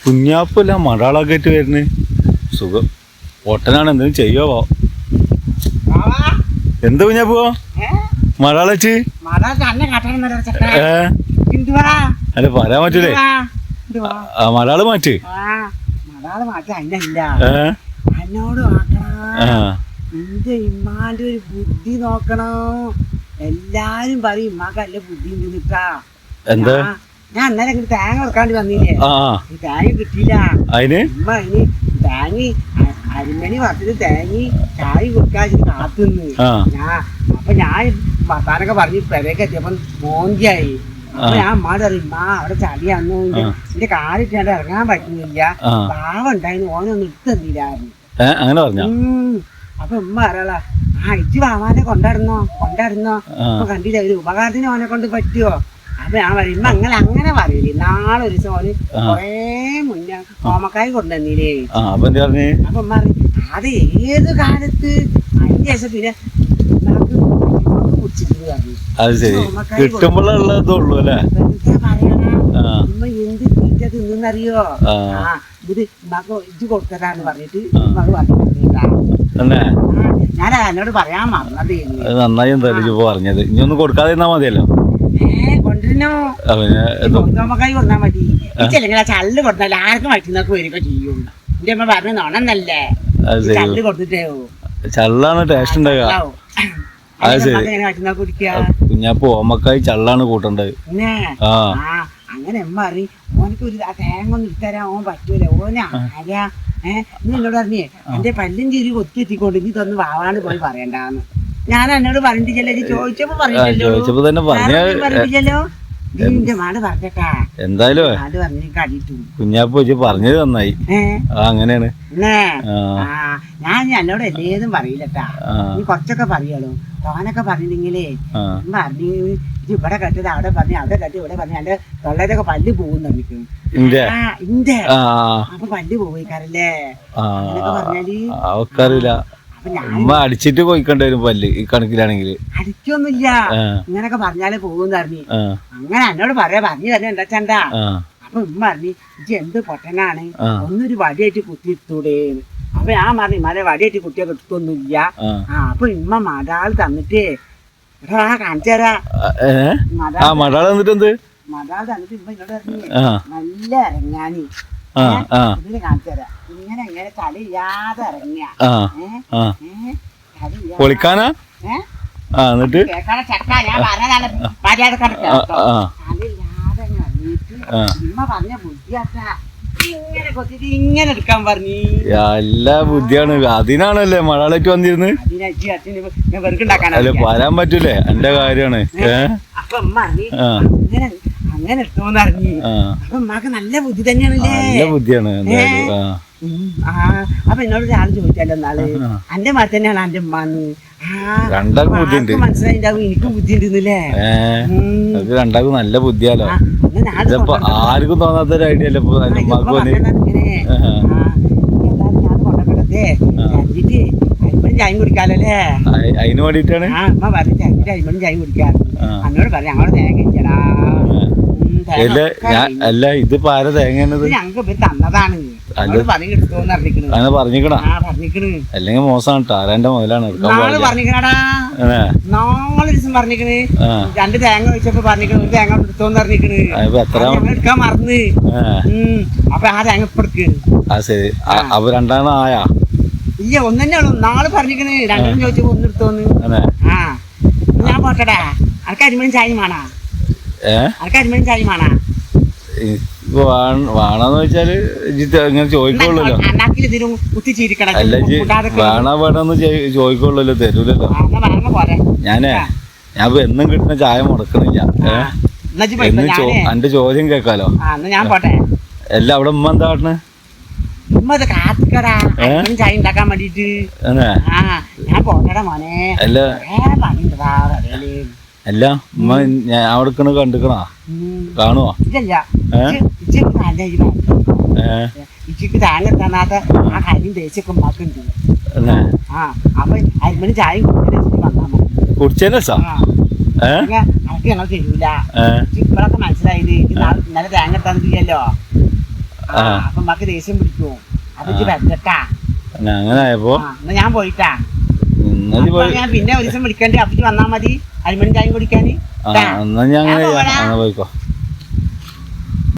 കുഞ്ഞാപ്പല്ല മടാളൊക്കെ ആയിട്ട് വരുന്നത് സുഖം. ഒട്ടനാണ് എന്തെങ്കിലും ചെയ്യുവോ? എന്ത് കുഞ്ഞാപ്പോ മടാളച്ച് അല്ല പറയാൻ പറ്റൂലേ? മടാള് മാറ്റ് എന്നോട് എന്റെ ഇമ്മാന്റെ ഒരു ബുദ്ധി നോക്കണോ. എല്ലാരും പറയും ഇമ്മാക്ക് നല്ല ബുദ്ധി ഉണ്ട് നിക്കാ. എന്താ ഞാൻ അന്നേരം ഇങ്ങനെ തേങ്ങ കൊടുക്കാണ്ട് വന്നില്ലേ, തേങ്ങ കിട്ടിയില്ല. ഇമ്മ അതിന് തേങ്ങ അരിമണി വറുത്തിട്ട് തേങ്ങ ചായ കൊടുക്കാതിന് കാത്തുനിന്ന് അപ്പൊ ഞാൻ വർത്താനൊക്കെ പറഞ്ഞ് പെരയൊക്കെ എത്തിയപ്പോ മോന്തിയായി. അപ്പൊ ഞാൻ അമ്മാട് പറയും ഇമ്മ അവിടെ ചളിയാന്നു, എന്റെ കാലിട്ടാണ്ട് ഇറങ്ങാൻ പറ്റുന്നില്ല, പാവം ഉണ്ടായിരുന്നു, ഓനൊന്നും ഇട്ടുതന്നില്ലായിരുന്നു. അപ്പൊ ഉമ്മ പറയാ ഇജ്ജ് വാവാനെ കൊണ്ടാടുന്നോ അപ്പൊ കണ്ടില്ല ഒരു ഉപകാരത്തിന് ഓനെ കൊണ്ട് പറ്റുമോ? അപ്പൊ ഞാൻ പറയും ഇമ്മ അങ്ങനെ പറയില്ലേ. നാളെ ഒരു ദിവസം ഓന് കൊറേ മുന്നേ ഓമക്കായി കൊണ്ടുവന്നില്ലേ. അപ്പൊ ഉമ്മ പറയും അത് ഏത് കാലത്ത് 5 ദിവസം പിന്നെ കുടിച്ചിട്ട് പറഞ്ഞു. ഉമ്മ എന്ത് തീറ്റ തിന്നറിയോ? ഇത് ഉമ്മക്ക് ഇജ്ജ് കൊടുക്കരാന്ന് പറഞ്ഞിട്ട് ഉമ്മക്ക് പറഞ്ഞിട്ടാ. ഞാൻ എന്നോട് പറയാൻ മറന്നത്. നന്നായി എന്തായാലും പറഞ്ഞത്. ഇനി ഒന്നും കൊടുക്കാതെ മതിയല്ലോ. കൊണ്ടിരുന്നോ ഓമക്കായി കൊടുത്താൽ മതി. ഇല്ലെങ്കിൽ ആ ചള്ള് കൊടുത്താൽ ആർക്കും വയറ്റുന്നൊക്കെ വരിക ചെയ്യും. എന്റെ അമ്മ പറഞ്ഞ നോണെന്നല്ലേ ചള്ള് കൊടുത്തിട്ടേ ചള്ളാണ് ടേസ്റ്റ് ഉണ്ടാകുക. കുഞ്ഞാപ്പോ ഓമക്കായി ചള്ളാണ് കൂട്ടേണ്ടത്. അങ്ങനെ അമ്മ അറിയും ഓനക്ക് ഒരു തേങ്ങ ഒന്നും ഇട്ടരാൻ ഓൻ പറ്റൂല. ഓന് ആരാ നീ എന്നോട് പറഞ്ഞേ എന്റെ പല്ലും ചിരി കൊത്തിയെത്തിക്കൊണ്ട് ഇനി ഇതൊന്ന് വാവാണ് പോയി പറയണ്ടാന്ന്. ഞാൻ എന്നോട് പറഞ്ഞിട്ടില്ലല്ലോ, ചോദിച്ചപ്പോ പറഞ്ഞിട്ടില്ലല്ലോ. നിന്റെ മാട് പറഞ്ഞേട്ടാ എന്തായാലും മാട് പറഞ്ഞു കടിയിട്ടു. കുഞ്ഞാപ്പോ പറഞ്ഞത് നന്നായി. അങ്ങനെയാണ് ഞാൻ എന്നോട് എല്ലേതും പറയില്ലട്ടാ. നീ കൊറച്ചൊക്കെ പറയാലോ. തോനൊക്കെ പറഞ്ഞില്ലെങ്കിലേ പറഞ്ഞു ഇവിടെ കെട്ടത് അവിടെ പറഞ്ഞു, അവിടെ കെട്ടി ഇവിടെ പറഞ്ഞു, എന്റെ തൊള്ളേതൊക്കെ പല്ല് പോകും തമ്മിക്കും. ഇന്റെ അപ്പൊ പല്ല് പോയിക്കാരല്ലേ പറഞ്ഞാല് അടിച്ചിട്ട് പോയിക്കണ്ട വരും പല്ല് ഈ കണക്കിലാണെങ്കിൽ. അടിക്കൊന്നുമില്ല, ഇങ്ങനൊക്കെ പറഞ്ഞാലേ പോകും പറഞ്ഞു. അങ്ങനെ എന്നോട് പറഞ്ഞു തന്നെ എന്താ ചണ്ടാ. അപ്പൊ ഉമ്മ പറഞ്ഞു ഇജ്ജ് എന്ത് പൊട്ടനാണ്, ഒന്നൊരു വടിയായിട്ട് കുത്തിയിട്ടൂടെ. അപ്പൊ ഞാൻ പറഞ്ഞു ഇമ്മാരെ വടിയായിട്ട് കുട്ടിയൊക്കെ എടുത്തൊന്നുമില്ല. അപ്പൊ ഇമ്മ മടാൾ തന്നിട്ട് കാണിച്ചരാ. മടാൾ തന്നിട്ട് ഇമ്മ എന്നോട് പറഞ്ഞു നല്ല ഇറങ്ങാനി ഇതിന് കാണിച്ചരാ. ഇങ്ങനെ എങ്ങനെ കളിയാതെ ഇറങ്ങിയ പൊളിക്കാനാ എന്നിട്ട് ചക്ക ഞാൻ പറഞ്ഞതാണ് മര്യാദ കളിയാതെ ഇറങ്ങിയിട്ട് ഇമ്മ പറഞ്ഞ ബുദ്ധിയാട്ടാ. ഇങ്ങനെ കൊത്തിട്ട് ഇങ്ങനെ എടുക്കാൻ പറഞ്ഞു. എല്ലാ ബുദ്ധിയാണ്. അതിനാണല്ലേ മഴാളേറ്റ് വന്നിരുന്നത്. അല്ല പറയാൻ പറ്റൂലേ എന്റെ കാര്യമാണ്. അപ്പൊ ഉമ്മ അങ്ങനെ അങ്ങനെ എടുത്തോന്ന് അറിഞ്ഞു. അപ്പൊ ഉമ്മാക്ക് നല്ല ബുദ്ധി തന്നെയാണല്ലേ. നല്ല ബുദ്ധിയാണ്. അപ്പൊ എന്നോട് ഒരാൾ ചോദിച്ചല്ലോ നാള് എന്റെ മാറ്റി തന്നെയാണ് എന്റെ ഉമ്മാന്ന്. മനസ്സിലായിണ്ടാവും എനിക്കും ബുദ്ധി ഉണ്ടെന്നല്ലേ. രണ്ടാക്കും നല്ല ബുദ്ധിയാലോ. ആർക്കും തോന്നാത്തൊരു ഐഡിയ അല്ലേ ചായ കുടിക്കാലല്ലേ. അതിന് വേണ്ടിട്ടാണ് അമ്മ പറഞ്ഞു അരിമണി ചായ കുടിക്കാൻ. എന്നോട് പറഞ്ഞു ഞങ്ങള് തേങ്ങ ഇല്ലടാ. അല്ല ഇതിപ്പോ ആരാ തേങ്ങ ഞങ്ങൾക്ക് തന്നതാണ് പറഞ്ഞിക്കണ. അല്ലെങ്കിൽ മോശമാണ് കേട്ടോ. ആരാന്റെ മുതലാണ് പറഞ്ഞിക്കണടാ. നാളെ ദിവസം പറഞ്ഞിക്കണ് 2 തേങ്ങ വെച്ചപ്പോ പറഞ്ഞിക്കണ് 1 തേങ്ങ എടുത്തോന്ന് പറഞ്ഞിക്കണ്. എടുക്കാൻ മറന്ന്. അപ്പൊ ആ തേങ്ങ ഇപ്പൊ എടുക്കണ്. ശരി. അപ്പൊ 2 ആയാ? ഇല്ല, 1 തന്നെ ഉള്ളു. നാളെ പറഞ്ഞിക്കണ് 2 ചോദിച്ചപ്പോ 1 എടുത്തോന്ന്. ഞാൻ പോട്ടടാ. അനക്ക് അരിമണി ചായ വേണാ? അനക്ക് അരിമണി ചായ വേണാ? വേണമെന്ന് വെച്ചാല് ഇങ്ങനെ ചോദിക്കുള്ളല്ലോ. അല്ല വേണമെന്ന് ചോദിക്കുള്ളല്ലോ, തരൂലല്ലോ. ഞാൻ എന്നും കിട്ടുന്ന ചായ മുടക്കണില്ല. എന്റെ ചോദ്യം കേക്കാലോ. എല്ലാം അവിടെ ഉമ്മ എന്താ കാട്ടണ്? ചായ ഉണ്ടാക്കാൻ വേണ്ടിട്ട് ഞാൻ പോട്ടടാ മോനെ. അല്ല ഉമ്മ ഞാൻ അവിടെ കണ്ടിക്കണോ? കാണുവോ? ഇച്ചിക്ക് തേങ്ങ തന്നാത്ത ആ കരിയും തേച്ചൊക്കെ ഉമ്മാക്കുണ്ട്. അപ്പൊ അരിമണി ചായ കുടിച്ചേനെ ഞങ്ങൾ തരൂല. ഇപ്പോഴൊക്കെ മനസ്സിലായത് ഇന്നലെ തേങ്ങ തന്നില്ലല്ലോ. അപ്പൊ ഉമ്മക്ക് ദേഷ്യം പിടിക്കുമോ അപ്പൊ ഇജ്ജ് വരട്ടാ. അങ്ങനെ ആയപ്പോ എന്നാ ഞാൻ പോയിട്ടാ. ഇന്നലെ അപ്പൊ ഞാൻ പിന്നെ ഒരു ദിവസം വിളിക്കണ്ടേ, അപ്പൊ ഇജ്ജ് വന്നാ മതി അരിമണി ചായം കുടിക്കാന്. എന്നാ ഞാൻ അങ്ങനെ പോയിക്കോ.